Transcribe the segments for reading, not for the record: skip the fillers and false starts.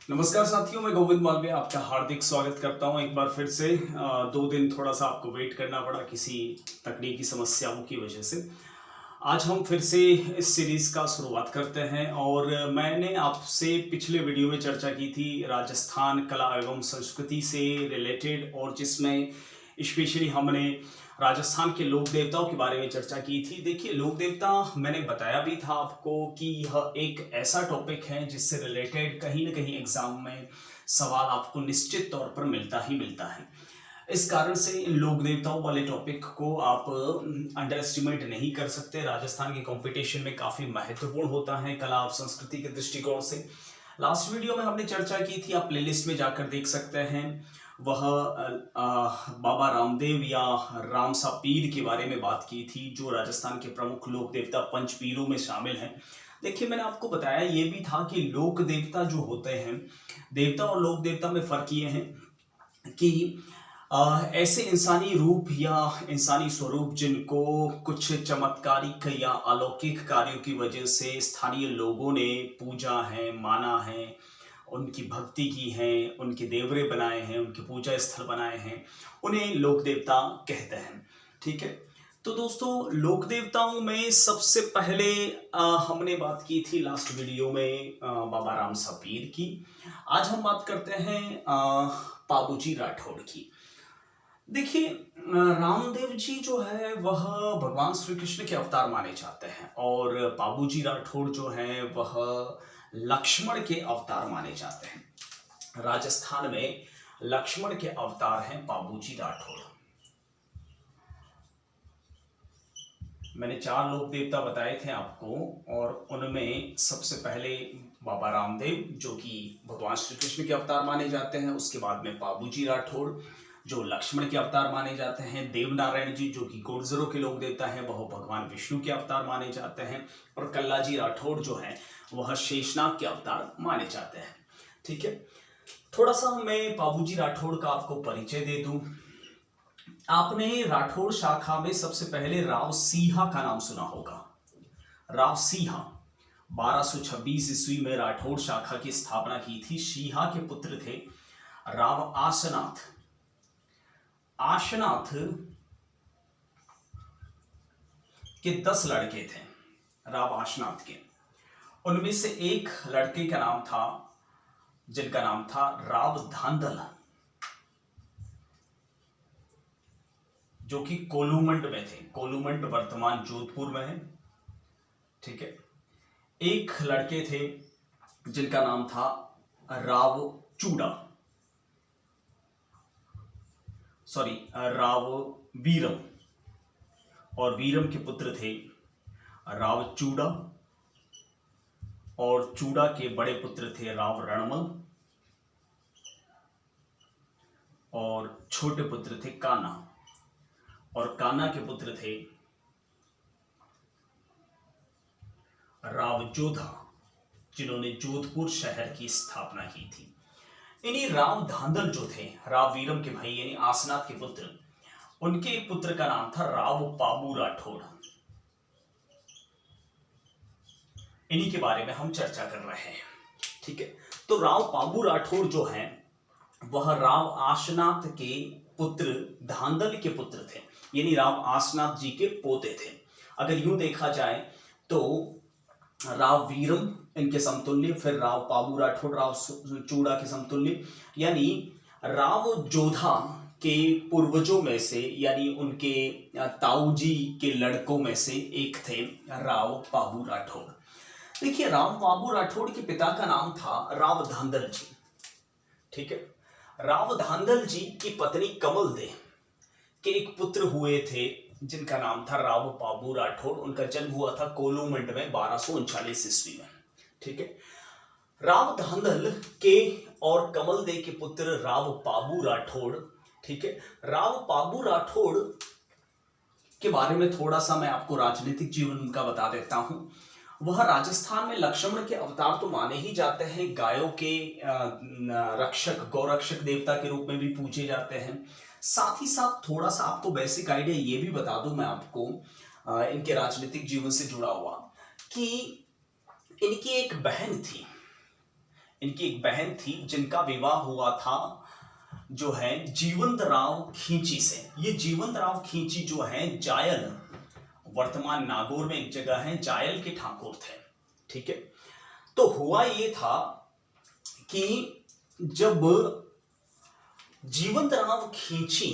नमस्कार साथियों, मैं गोविंद मालवीय आपका हार्दिक स्वागत करता हूं एक बार फिर से। 2 दिन थोड़ा सा आपको वेट करना पड़ा किसी तकनीकी समस्याओं की वजह से। आज हम फिर से इस सीरीज का शुरुआत करते हैं और मैंने आपसे पिछले वीडियो में चर्चा की थी राजस्थान कला एवं संस्कृति से रिलेटेड, और जिसमें स्पेशली हमने राजस्थान के लोक देवताओं के बारे में चर्चा की थी। देखिए, लोक देवता मैंने बताया भी था आपको कि यह एक ऐसा टॉपिक है जिससे रिलेटेड कहीं ना कहीं एग्जाम में सवाल आपको निश्चित तौर पर मिलता ही मिलता है। इस कारण से लोक देवताओं वाले टॉपिक को आप अंडर एस्टिमेट नहीं कर सकते। राजस्थान के कंपटीशन में काफी महत्वपूर्ण होता है कला और संस्कृति के दृष्टिकोण से। लास्ट वीडियो में हमने चर्चा की थी, आप प्लेलिस्ट में जाकर देख सकते हैं। वह बाबा रामदेव या रामसा पीर के बारे में बात की थी, जो राजस्थान के प्रमुख लोक देवता पंच पीरों में शामिल हैं। देखिए, मैंने आपको बताया ये भी था कि लोक देवता जो होते हैं, देवता और लोक देवता में फर्क ये है कि ऐसे इंसानी रूप या इंसानी स्वरूप जिनको कुछ चमत्कारिक या अलौकिक कार्यों की वजह से स्थानीय लोगों ने पूजा है, माना है, उनकी भक्ति की है, उनके देवरे बनाए हैं, उनके पूजा स्थल बनाए हैं, उन्हें लोक देवता कहते हैं। ठीक है, तो दोस्तों, लोक देवताओं में सबसे पहले हमने बात की थी लास्ट वीडियो में बाबा रामसा पीर की। आज हम बात करते हैं पाबूजी राठौड़ की। देखिए, रामदेव जी जो है वह भगवान श्री कृष्ण के अवतार माने जाते हैं, और पाबूजी राठौड़ जो है वह लक्ष्मण के अवतार माने जाते हैं। राजस्थान में लक्ष्मण के अवतार हैं पाबूजी राठौड़। मैंने 4 लोक देवता बताए थे आपको, और उनमें सबसे पहले बाबा रामदेव जो कि भगवान श्री कृष्ण के अवतार माने जाते हैं, उसके बाद में पाबूजी राठौड़ जो लक्ष्मण के अवतार माने जाते हैं, देवनारायण जी जो कि गुर्जरों के लोक देवता हैं, वह भगवान विष्णु के अवतार माने जाते हैं, और कल्लाजी राठौड़ जो है वह शेषनाग के अवतार माने जाते हैं। ठीक है, थोड़ा सा मैं पाबूजी राठौड़ का आपको परिचय दे दूं। आपने राठौड़ शाखा में सबसे पहले राव सिंहा का नाम सुना होगा। राव सिंहा 1226 ईस्वी में राठौड़ शाखा की स्थापना की थी। सिंहा के पुत्र थे राव आसनाथ। आशनाथ के 10 लड़के थे राव आशनाथ के। उनमें से एक लड़के का नाम था, जिनका नाम था राव धांधल, जो कि कोलूमंड में थे। कोलूमंड वर्तमान जोधपुर में है। ठीक है, एक लड़के थे जिनका नाम था राव चूड़ा, राव वीरम, और वीरम के पुत्र थे राव चूड़ा, और चूड़ा के बड़े पुत्र थे राव रणमल, और छोटे पुत्र थे कान्हा, और कान्हा के पुत्र थे राव जोधा, जिन्होंने जोधपुर शहर की स्थापना की थी। इन्हीं राव धांधल जो थे, राव वीरम के भाई यानी आसनाथ के पुत्र, उनके एक पुत्र का नाम था राव पाबू राठौड़। इन्हीं के बारे में हम चर्चा कर रहे हैं। ठीक है, तो राव पाबू राठौड़ जो है वह राव आसनाथ के पुत्र धांधल के पुत्र थे, यानी राव आसनाथ जी के पोते थे। अगर यूं देखा जाए तो राव वीरम इनके समतुल्य, फिर राव पाबू राठौड़ राव चूड़ा के समतुल्य, यानी राव जोधा के पूर्वजों में से, यानी उनके ताऊ जी के लड़कों में से एक थे राव पाबू राठौड़। देखिए, राव पाबू राठौड़ के पिता का नाम था राव धांधल जी। ठीक है, राव धांधल जी की पत्नी कमल दे के एक पुत्र हुए थे जिनका नाम था राव पाबू राठौड़। उनका जन्म हुआ था कोलूमंड में 1239 ईस्वी में। ठीक है, राव धांधल के और कमल दे के पुत्र राव पाबू राठौड़। ठीक है, राव पाबू राठौड़ के बारे में थोड़ा सा मैं आपको राजनीतिक जीवन उनका बता देता हूं। वह राजस्थान में लक्ष्मण के अवतार तो माने ही जाते हैं, गायों के रक्षक, गौरक्षक देवता के रूप में भी पूजे जाते हैं। साथ ही साथ थोड़ा सा आपको बेसिक आइडिया ये भी बता दूं मैं आपको इनके राजनीतिक जीवन से जुड़ा हुआ, कि इनकी एक बहन थी, इनकी एक बहन थी जिनका विवाह हुआ था जो है जीवंतराव खींची से। ये जीवंतराव खींची जो है जायल, वर्तमान नागौर में एक जगह है, जायल के ठाकुर थे। ठीक है, तो हुआ ये था कि जब जीवंतराव खींची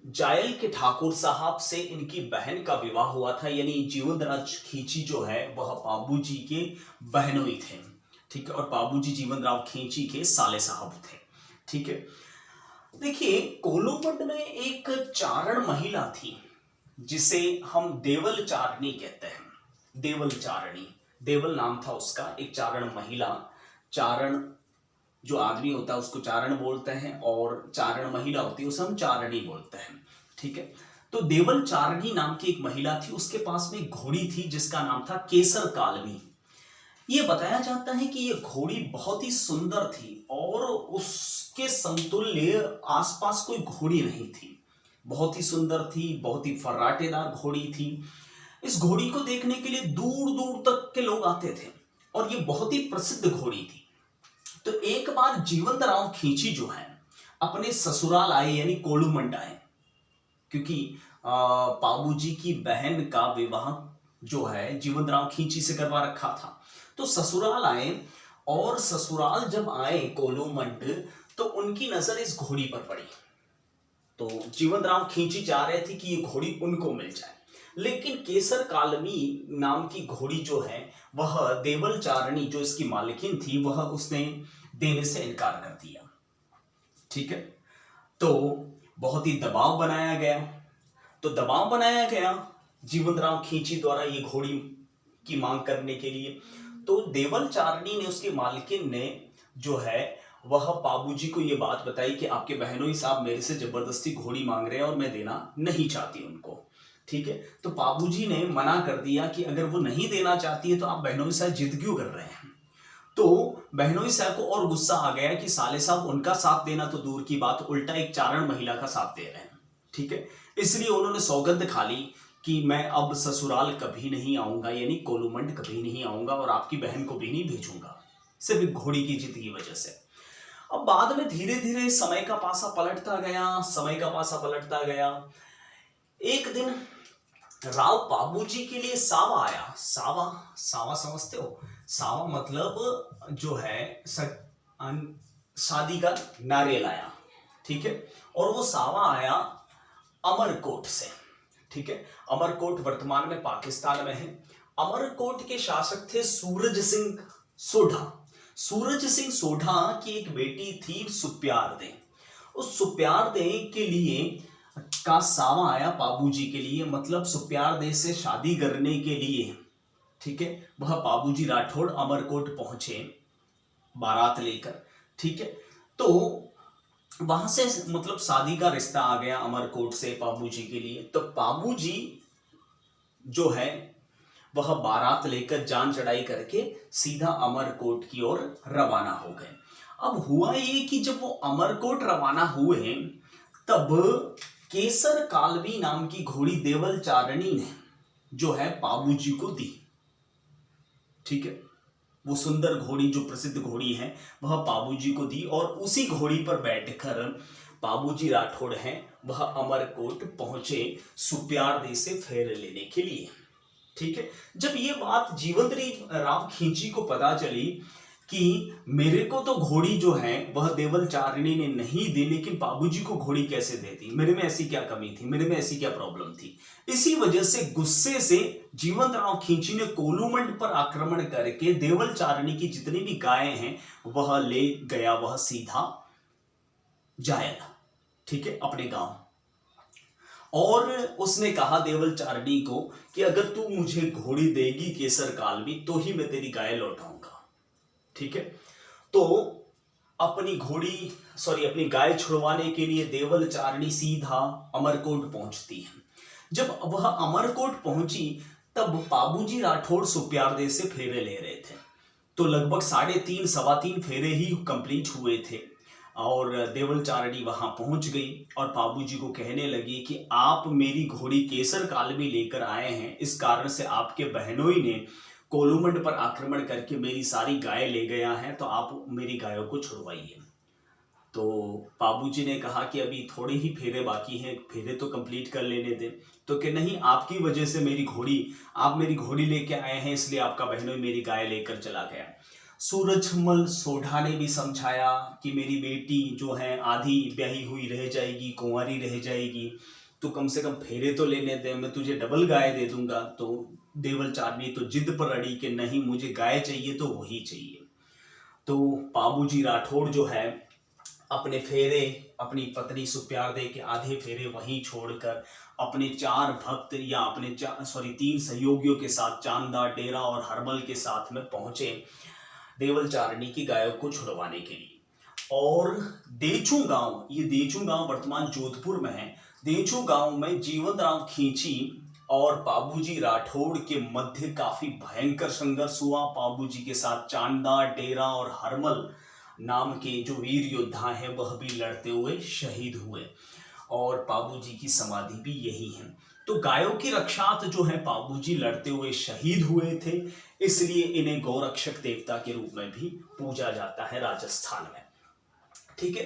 जायल के ठाकुर साहब से इनकी बहन का विवाह हुआ था, यानी जीवंतराव खींची जो है वह बाबूजी के बहनोई थे। ठीक है, और बाबूजी जीवंतराव खींची के साले साहब थे। ठीक है, देखिए कोलूमंड में एक चारण महिला थी जिसे हम देवल चारणी कहते हैं। देवल चारणी, देवल नाम था उसका, एक चारण महिला। चारण जो आदमी होता है उसको चारण बोलते हैं, और चारण महिला होती है उसे हम चारणी बोलते हैं। ठीक है, तो देवल चारणी नाम की एक महिला थी, उसके पास में एक घोड़ी थी जिसका नाम था केसर कालमी। ये बताया जाता है कि ये घोड़ी बहुत ही सुंदर थी और उसके समतुल्य आसपास कोई घोड़ी नहीं थी। बहुत ही सुंदर थी, बहुत ही फर्राटेदार घोड़ी थी। इस घोड़ी को देखने के लिए दूर दूर तक के लोग आते थे और ये बहुत ही प्रसिद्ध घोड़ी थी। तो एक बार जीवंतराव खींची जो है अपने ससुराल आए, यानी कोलूमंड आए, क्योंकि बाबूजी की बहन का विवाह जो है जीवंतराव खींची से करवा रखा था। तो ससुराल आए, और ससुराल जब आए कोलूमंड तो उनकी नजर इस घोड़ी पर पड़ी। तो जीवंतराव खींची चाह रहे थे कि ये घोड़ी उनको मिल जाए, लेकिन केसर कालमी नाम की घोड़ी जो है वह देवल चारणी जो इसकी मालकिन थी वह उसने देने से इनकार कर दिया। ठीक है, तो बहुत ही दबाव बनाया गया। तो दबाव बनाया गया जीवंतराव खींची द्वारा ये घोड़ी की मांग करने के लिए। तो देवल चारणी ने, उसकी मालकिन ने जो है वह बाबूजी को ये बात बताई कि आपके बहनोई साहब मेरे से जबरदस्ती घोड़ी मांग रहे हैं और मैं देना नहीं चाहती उनको। ठीक है, तो बाबूजी ने मना कर दिया कि अगर वो नहीं देना चाहती है तो आप बहनोई साहब जिद क्यों कर रहे हैं। तो बहनोई साहब को और गुस्सा आ गया कि साले साहब उनका साथ देना तो दूर की बात, उल्टा एक चारण महिला का साथ दे रहे हैं। ठीक है, इसलिए उन्होंने सौगंध खा ली कि मैं अब ससुराल कभी नहीं आऊंगा, यानी कोलूमंड कभी नहीं आऊंगा और आपकी बहन को भी नहीं भेजूंगा, सिर्फ घोड़ी की जिद की वजह से। अब बाद में धीरे धीरे समय का पासा पलटता गया, समय का पासा पलटता गया। एक दिन राव बाबूजी के लिए सावा आया। सावा, सावा समझते हो? सावा मतलब जो है शादी का नारियल आया। ठीक है, और वो सावा आया अमरकोट से। ठीक है, अमरकोट वर्तमान में पाकिस्तान में है। अमरकोट के शासक थे सूरज सिंह सोढ़ा। सूरज सिंह सोढ़ा की एक बेटी थी सुप्यारदे। उस सुप्यारदे के लिए का सावा आया बाबूजी के लिए, मतलब सुप्यारदे से शादी करने के लिए। ठीक है, वह बाबूजी राठौड़ अमरकोट पहुंचे बारात लेकर। ठीक है, तो वहां से मतलब शादी का रिश्ता आ गया अमरकोट से बाबूजी के लिए। तो बाबूजी जो है वह बारात लेकर जान चढ़ाई करके सीधा अमरकोट की ओर रवाना हो गए। अब हुआ ये कि जब वो अमरकोट रवाना हुए तब केसर कालवी नाम की घोड़ी देवल चारणी ने जो है बाबूजी को दी। ठीक है, वो सुंदर घोड़ी जो प्रसिद्ध घोड़ी है वह बाबूजी को दी, और उसी घोड़ी पर बैठकर बाबूजी राठौड़ हैं वह अमरकोट पहुंचे सुप्यारदे से फेर लेने के लिए। ठीक है, जब ये बात जीवंतराव खींची को पता चली कि मेरे को तो घोड़ी जो है वह देवल चारणी ने नहीं दी, लेकिन बाबूजी को घोड़ी कैसे दे दी, मेरे में ऐसी क्या कमी थी, मेरे में ऐसी क्या प्रॉब्लम थी, इसी वजह से गुस्से से जीवंतराव खींची ने कोलूमंड पर आक्रमण करके देवल चारणी की जितनी भी गायें हैं वह ले गया, वह सीधा जायल। ठीक है, अपने गांव। और उसने कहा देवल चारणी को कि अगर तू मुझे घोड़ी देगी केसर कालवी तो ही मैं तेरी गाय लौटाऊंगा। ठीक है, तो अपनी गाय छुड़वाने के लिए देवल चारणी सीधा अमरकोट पहुंचती है। जब वह अमरकोट पहुंची तब बाबूजी राठौड़ सुप्यारदे से फेरे ले रहे थे। तो लगभग 3.5 सवा 3 फेरे ही कंप्लीट हुए थे और देवल चारणी वहां पहुंच गई और बाबूजी को कहने लगी कि आप मेरी घोड़ी केसर कालवी लेकर आए हैं, इस कारण से आपके बहनोई ने कोलूमंड पर आक्रमण करके मेरी सारी गाय ले गया है, तो आप मेरी गायों को छुड़वाइए। तो बाबूजी ने कहा कि अभी थोड़े ही फेरे बाकी हैं, फेरे तो कंप्लीट कर लेने दें। तो कि नहीं, आपकी वजह से आप मेरी घोड़ी लेके आए हैं, इसलिए आपका बहनोई मेरी गाय लेकर चला गया। सूरजमल सोढ़ा ने भी समझाया कि मेरी बेटी जो है आधी ब्याही हुई रह जाएगी, कुंवारी रह जाएगी, तो कम से कम फेरे तो लेने दे, मैं तुझे डबल गाय दे दूंगा। तो देवल चारनी तो जिद पर अड़ी कि नहीं, मुझे गाय चाहिए तो वही चाहिए। तो बाबूजी राठौड़ जो है अपने फेरे अपनी पत्नी सुप्यार दे के आधे फेरे वहीं छोड़कर अपने 4 भक्त या अपने 3 सहयोगियों के साथ चांदा, डेरा और हरमल के साथ में पहुंचे देवल चारणी की गायों को छुड़वाने के लिए। और देचू गांव, ये देचू गांव वर्तमान जोधपुर में है। देचू गांव में जीवन राम खींची और बाबूजी राठौड़ के मध्य काफी भयंकर संघर्ष हुआ। बाबूजी के साथ चांदा, डेरा और हरमल नाम के जो वीर योद्धा हैं वह भी लड़ते हुए शहीद हुए, और बाबूजी की समाधि भी यही है। तो गायों की रक्षार्थ जो है बाबूजी लड़ते हुए शहीद हुए थे, इसलिए इन्हें गौरक्षक देवता के रूप में भी पूजा जाता है राजस्थान में। ठीक है,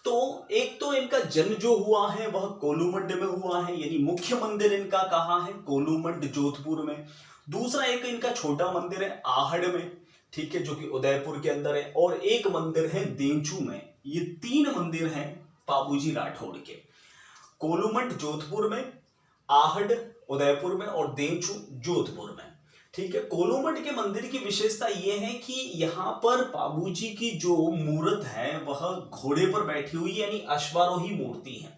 तो एक तो इनका जन्म जो हुआ है वह कोलूमंड में हुआ है, यानी मुख्य मंदिर इनका कहाँ है, कोलूमंड जोधपुर में। दूसरा एक इनका छोटा मंदिर है आहड़ में, ठीक है, जो कि उदयपुर के अंदर है, और एक मंदिर है देंचू में। ये 3 मंदिर हैं बाबूजी राठौड़ के, कोलूमंड जोधपुर में, आहड़ उदयपुर में और देंचू जोधपुर में। ठीक है, कोलूमंड के मंदिर की विशेषता यह है कि यहाँ पर बाबूजी की जो मूर्त है वह घोड़े पर बैठी हुई यानी अश्वारोही मूर्ति है,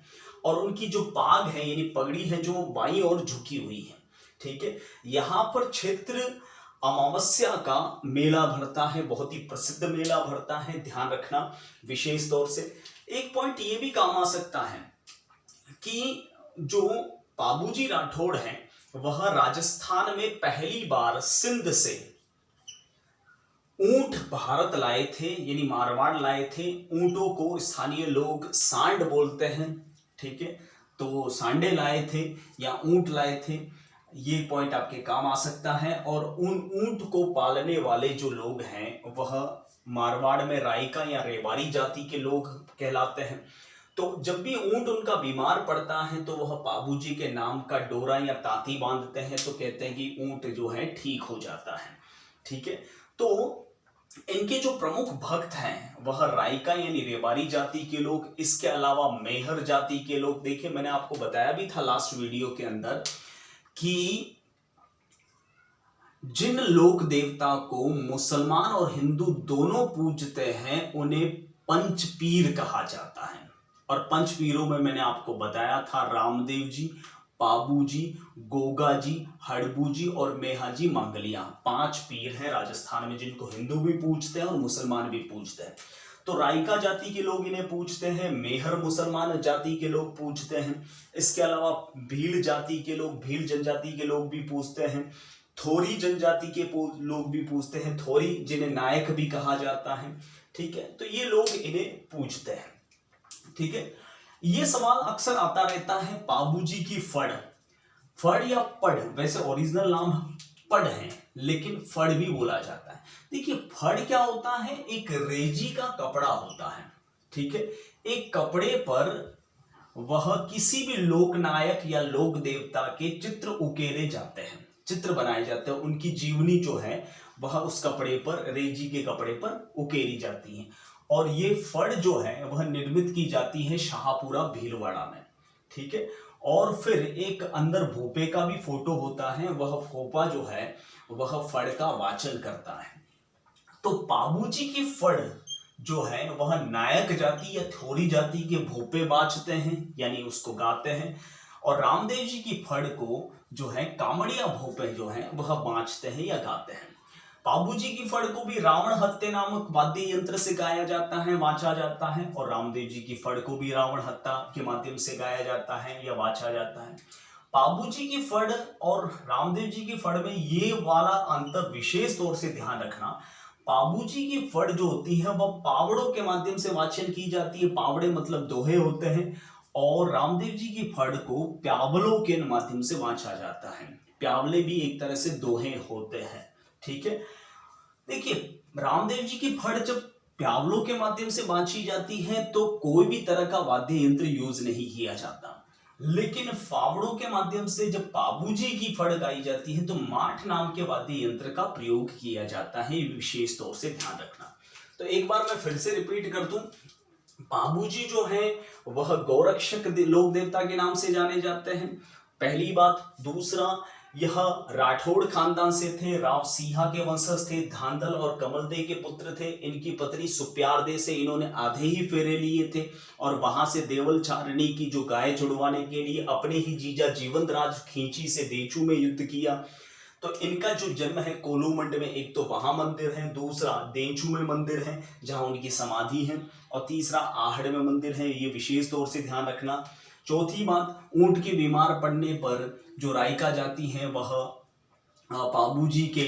और उनकी जो पाग है यानी पगड़ी है जो बाईं ओर झुकी हुई है। ठीक है, यहाँ पर क्षेत्र अमावस्या का मेला भरता है, बहुत ही प्रसिद्ध मेला भरता है, ध्यान रखना विशेष तौर से। एक पॉइंट ये भी काम आ सकता है कि जो बाबूजी राठौड़ हैं वह राजस्थान में पहली बार सिंध से ऊंट भारत लाए थे, यानी मारवाड़ लाए थे। ऊंटों को स्थानीय लोग सांड बोलते हैं। ठीक है, तो सांडे लाए थे या ऊंट लाए थे, ये पॉइंट आपके काम आ सकता है। और उन ऊंट को पालने वाले जो लोग हैं वह मारवाड़ में रायका या रेवाड़ी जाति के लोग कहलाते हैं। तो जब भी ऊंट उनका बीमार पड़ता है तो वह बाबूजी के नाम का डोरा या तांती बांधते हैं, तो कहते हैं कि ऊंट जो है ठीक हो जाता है। ठीक है, तो इनके जो प्रमुख भक्त हैं वह रायका यानी रेवाड़ी जाति के लोग, इसके अलावा मेहर जाति के लोग। देखिए, मैंने आपको बताया भी था लास्ट वीडियो के अंदर कि जिन लोक देवता को मुसलमान और हिंदू दोनों पूजते हैं उन्हें पंचपीर कहा जाता है। और पंचपीरों में मैंने आपको बताया था रामदेव जी, बाबू जी, गोगा जी, हड़बू जी और मेहा जी मांगलिया। 5 पीर हैं राजस्थान में जिनको हिंदू भी पूजते हैं और मुसलमान भी पूजते हैं। तो रायका जाति के लोग इन्हें पूजते हैं, मेहर मुसलमान जाति के लोग पूजते हैं। इसके अलावा भील जाति के लोग, भील जनजाति के लोग भी पूजते हैं। थोरी जनजाति के लोग भी पूजते हैं, थोरी जिन्हें नायक भी कहा जाता है। ठीक है, तो ये लोग इन्हें पूजते हैं। ठीक है, ये सवाल अक्सर आता रहता है बाबूजी की फड़ या पढ़, वैसे ओरिजिनल नाम पढ़ है लेकिन फड़ भी बोला जाता है। देखिए, फड़ क्या होता है, एक रेजी का कपड़ा होता है। ठीक है, एक कपड़े पर वह किसी भी लोकनायक या लोक देवता के चित्र उकेरे जाते हैं, चित्र बनाए जाते हैं, उनकी जीवनी जो है वह उस कपड़े पर, रेजी के कपड़े पर उकेरी जाती है। और ये फड़ जो है वह निर्मित की जाती है शाहपुरा भीलवाड़ा में। ठीक है, और फिर एक अंदर भोपे का भी फोटो होता है, वह भोपा जो है वह फड़ का वाचन करता है। तो बाबूजी की फड़ जो है वह नायक जाति या थोरी जाति के भोपे बाचते हैं यानी उसको गाते हैं, और रामदेव जी की फड़ को जो है कामड़िया भोपे जो है वह बाचते हैं या गाते हैं। बाबूजी की फड़ को भी रावण हत्ते नामक वाद्य यंत्र से गाया जाता है, वाचा जाता है, और रामदेव जी की फड़ को भी रावण हत्ता के माध्यम से गाया जाता है या वाचा जाता है। बाबूजी की फड़ और रामदेव जी की फड़ में ये वाला अंतर विशेष तौर से ध्यान रखना। बाबूजी की फड़ जो होती है वह पावड़ों के माध्यम से वाचन की जाती है, पावड़े मतलब दोहे होते हैं, और रामदेव जी की फड़ को प्यावलों के माध्यम से वाचा जाता है। प्यावले भी एक तरह से दोहे होते हैं। ठीक है। देखिए, रामदेव जी की फड़ जब प्यावलों के माध्यम से बांची जाती है तो कोई भी तरह का वाद्य यंत्र यूज नहीं किया जाता, लेकिन फावड़ों के माध्यम से जब बाबूजी की फड़ गाई जाती है तो माठ नाम के वाद्य यंत्र का प्रयोग किया जाता है, विशेष तौर से ध्यान रखना। तो एक बार मैं फिर से रिपीट कर दूं, बाबूजी जो है वह गौरक्षक लोक देवता के नाम से जाने जाते हैं, पहली बात। दूसरा, यह राठौड़ खानदान से थे, राव सिंहा के वंशज थे, धांधल और कमलदे के पुत्र थे। इनकी पत्नी सुप्यारदे से इन्होंने आधे ही फेरे लिए थे और वहां से देवल चारणी की जो गाय छुड़वाने के लिए अपने ही जीजा जीवंतराज खींची से देचू में युद्ध किया। तो इनका जो जन्म है कोलूमंड में, एक तो वहां मंदिर है, दूसरा देचू में मंदिर है जहां उनकी समाधि है, और तीसरा आहड़ में मंदिर है, ये विशेष तौर से ध्यान रखना। चौथी बात, ऊंट के बीमार पड़ने पर जो रायका जाती है वह बाबूजी के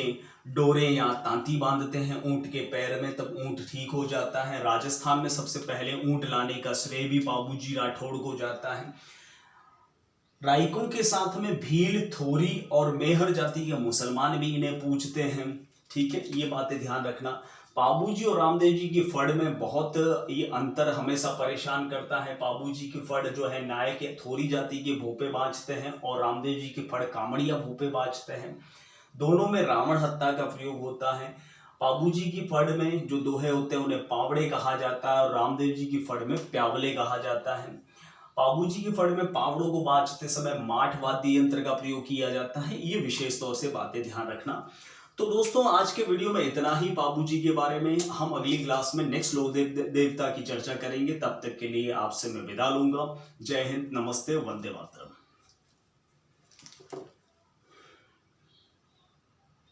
डोरे या तांती बांधते हैं ऊंट के पैर में, तब ऊंट ठीक हो जाता है। राजस्थान में सबसे पहले ऊंट लाने का श्रेय भी बाबूजी राठौड़ को जाता है। राइकों के साथ में भील, थोरी और मेहर जाति के मुसलमान भी इन्हें पूजते हैं, ठीक है, ये बातें ध्यान रखना। बाबूजी और रामदेव जी की फड़ में बहुत ये अंतर हमेशा परेशान करता है। बाबूजी की फड़ जो है नायक या थोरी जाति के भोपे बाजते हैं और रामदेव जी की फड़ कामड़िया भोपे बाजते हैं। दोनों में रावण हत्या का प्रयोग होता है। बाबूजी की फड़ में जो दोहे होते हैं उन्हें पावड़े कहा जाता है और रामदेव जी की फड़ में प्यावले कहा जाता है। बाबूजी की फड़ में पावड़ों को बाजते समय माठ वाद्य यंत्र का प्रयोग किया जाता है, ये विशेष तौर से बातें ध्यान रखना। तो दोस्तों, आज के वीडियो में इतना ही बाबूजी के बारे में। हम अगली क्लास में नेक्स्ट लोक देवता की चर्चा करेंगे। तब तक के लिए आपसे मैं विदा लूंगा। जय हिंद, नमस्ते, वंदे मातरम।